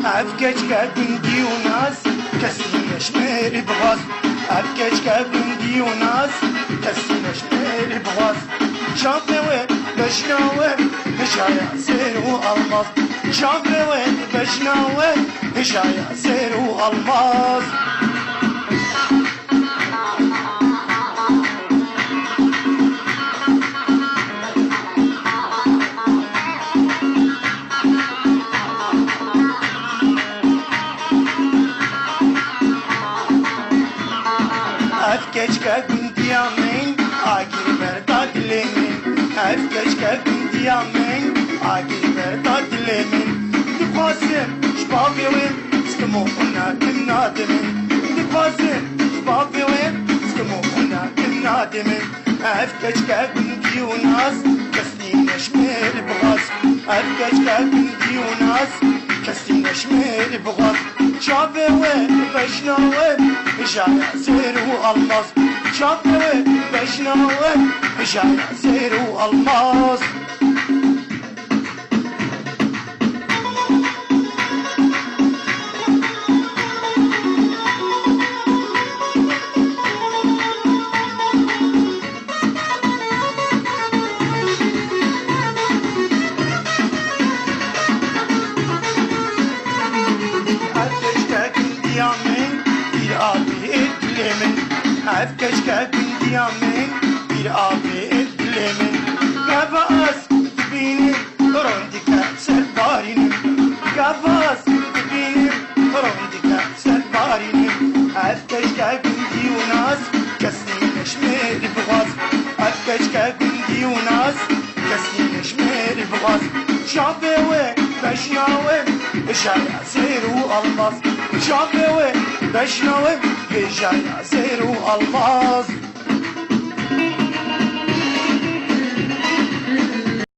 افكجك بندي وناس كسينا شمير بغاز افكجك بندي وناس كسينا شمير بغاز شافوي بشناوي هشايا زير والماس شافوي بشناوي هشايا زير والماس افكجك بندي امين اجي برداد لمن افكجك بندي امين اجي برداد لمن دقاسم شبابي وين سكمو ونادم نادمين دقاسم شبابي وين سكمو ونادم نادمين افكجك بندي وناس كسلين شمير بغاز افكجك بندي وناس كسلين شمير بغاز شافي وين بشنا وين هشايا زير والماس شافي وين بشنا وين هشايا زير والماس افكجك بندي امين bir abi etlemin Gavaz benim rondika serparinim Gavaz benim rondika serparinim افكجك بندي وناس كسنين شمير بغاز افكجك بندي وناس كسنين شمير بغاز شافوي بشناوي هشايا زير والماس شافوي بشناوي هشايا زير والماس